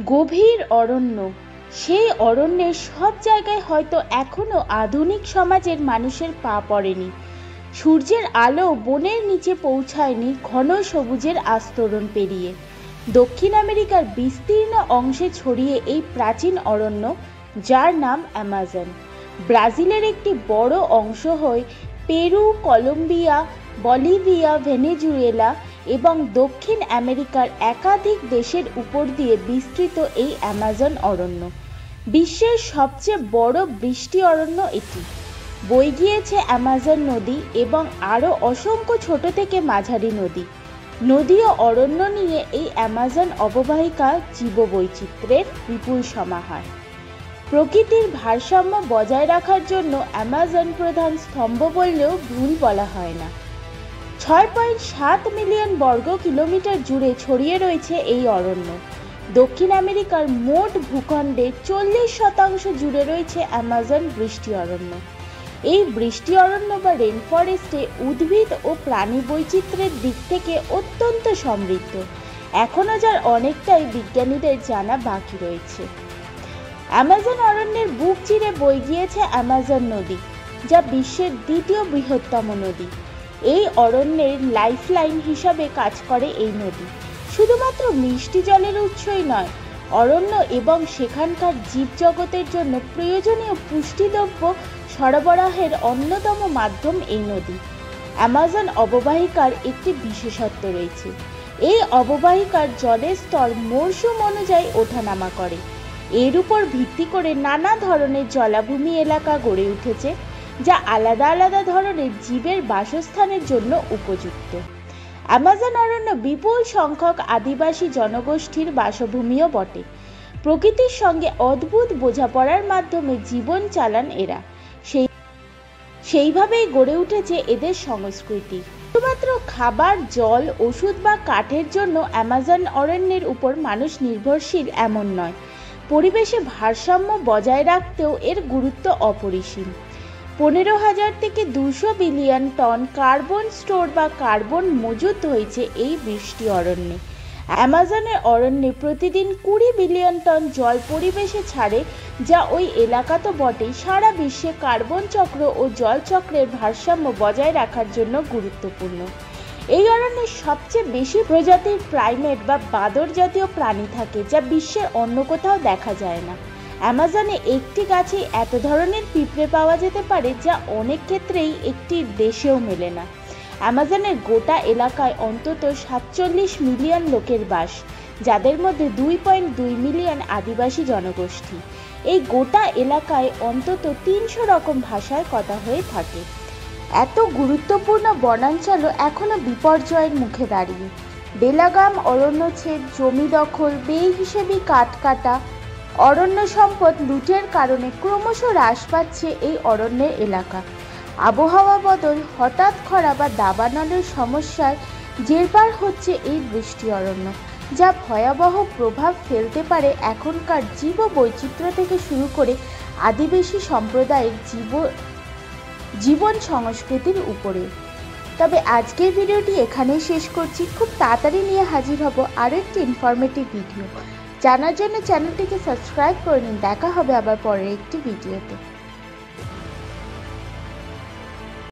গভীর অরণ্য, সেই অরণ্যের সব জায়গায় হয়তো এখনো আধুনিক সমাজের মানুষের পা পড়েনি। সূর্যের আলো বনের নিচে পৌঁছায়নি ঘন সবুজের আস্তরণ পেরিয়ে। দক্ষিণ আমেরিকার বিস্তীর্ণ অংশে ছড়িয়ে এই প্রাচীন অরণ্য, যার নাম অ্যামাজন, ব্রাজিলের একটি বড় অংশ হয়ে পেরু, কলম্বিয়া, বলিভিয়া, ভেনেজুয়েলা এবং দক্ষিণ আমেরিকার একাধিক দেশের উপর দিয়ে বিস্তৃত এই অ্যামাজন অরণ্য বিশ্বের সবচেয়ে বড় বৃষ্টি অরণ্য। এটি বয়ে গিয়েছে অ্যামাজন নদী এবং আরও অসংখ্য ছোট থেকে মাঝারি নদী ও অরণ্য নিয়ে এই অ্যামাজন অববাহিকা জীববৈচিত্র্যের বিপুল সমাহার। প্রকৃতির ভারসাম্য বজায় রাখার জন্য অ্যামাজন প্রধান স্তম্ভ বললেও ভুল বলা হয় না। 6.7 মিলিয়ন বর্গ কিলোমিটার জুড়ে ছড়িয়ে রয়েছে এই অরণ্য। দক্ষিণ আমেরিকার মোট ভূখণ্ডের 40% জুড়ে রয়েছে অ্যামাজন বৃষ্টি অরণ্য। এই বৃষ্টি অরণ্য বা রেনফরেস্টে উদ্ভিদ ও প্রাণী বৈচিত্র্যের দিক থেকে অত্যন্ত সমৃদ্ধ, এখনও যার অনেকটাই বিজ্ঞানীদের জানা বাকি রয়েছে। অ্যামাজন অরণ্যের বুক চিরে বয়ে গিয়েছে অ্যামাজন নদী, যা বিশ্বের দ্বিতীয় বৃহত্তম নদী। এই অরণ্যের লাইফলাইন হিসাবে কাজ করে এই নদী। শুধুমাত্র মিষ্টি জলের উৎসই নয়, অরণ্য এবং সেখানকার জীবজগতের জন্য প্রয়োজনীয় পুষ্টিদ্রব্য সরবরাহের অন্যতম মাধ্যম এই নদী। অ্যামাজন অববাহিকার একটি বিশেষত্ব রয়েছে। এই অববাহিকার জলের স্তর মরশুম অনুযায়ী ওঠানামা করে। এর উপর ভিত্তি করে নানা ধরনের জলাভূমি এলাকা গড়ে উঠেছে, যা আলাদা আলাদা ধরনের জীবের বাসস্থানের জন্য উপযুক্ত। অ্যামাজন অরণ্য বিপুল সংখ্যক আদিবাসী জনগোষ্ঠীর বাসভূমিও বটে। প্রকৃতির সঙ্গে অদ্ভুত বোঝাপড়ার মাধ্যমে জীবন চালান এরা। সেইভাবেই গড়ে উঠেছে এদের সংস্কৃতি। শুধুমাত্র খাবার, জল, ওষুধ বা কাঠের জন্য অ্যামাজন অরণ্যের উপর মানুষ নির্ভরশীল এমন নয়। পরিবেশে ভারসাম্য বজায় রাখতেও এর গুরুত্ব অপরিসীম। 15,000 থেকে 200 বিলিয়ন টন কার্বন স্টোর বা কার্বন মজুত হয়েছে এই বৃষ্টি অরণ্যে। অ্যামাজনের অরণ্যে প্রতিদিন 20 বিলিয়ন টন জল পরিবেশে ছাড়ে, যা ওই এলাকা তো বটেই, সারা বিশ্বে কার্বন চক্র ও জল চক্রের ভারসাম্য বজায় রাখার জন্য গুরুত্বপূর্ণ। এই অরণ্যে সবচেয়ে বেশি প্রজাতির প্রাইমেট বা বাদর জাতীয় প্রাণী থাকে, যা বিশ্বের অন্য কোথাও দেখা যায় না। অ্যামাজনে একটি গাছে এত ধরনের পিঁপড়ে পাওয়া যেতে পারে, যা অনেক ক্ষেত্রেই একটি দেশেও মেলে না। অ্যামাজনের গোটা এলাকায় অন্তত 47 মিলিয়ন লোকের বাস, যাদের মধ্যে 2.2 মিলিয়ন আদিবাসী জনগোষ্ঠী। এই গোটা এলাকায় অন্তত 300 রকম ভাষায় কথা হয়ে থাকে। এত গুরুত্বপূর্ণ বনাঞ্চলও এখনো বিপর্যয়ের মুখে দাঁড়িয়ে। বেলাগাম অরণ্যচ্ছেদ, জমি দখল, বেহিসেবি কাঠ কাটা, অরণ্য সম্পদ লুটের কারণে ক্রমশ হ্রাস পাচ্ছে এই অরণ্যের এলাকা। আবহাওয়া বদল, হঠাৎ খরা বা দাবানলের সমস্যার জেরবার হচ্ছে এই বৃষ্টি অরণ্য, যা ভয়াবহ প্রভাব ফেলতে পারে এখনকার জীববৈচিত্র্য থেকে শুরু করে আদিবাসী সম্প্রদায়ের জীবন সংস্কৃতির উপরে। তবে আজকের ভিডিওটি এখানেই শেষ করছি। খুব তাড়াতাড়ি নিয়ে হাজির হব আরও একটি ইনফরমেটিভ ভিডিও। জানার জন্য চ্যানেলটিকে সাবস্ক্রাইব করে নিন। দেখা হবে আবার পরের একটি ভিডিওতে।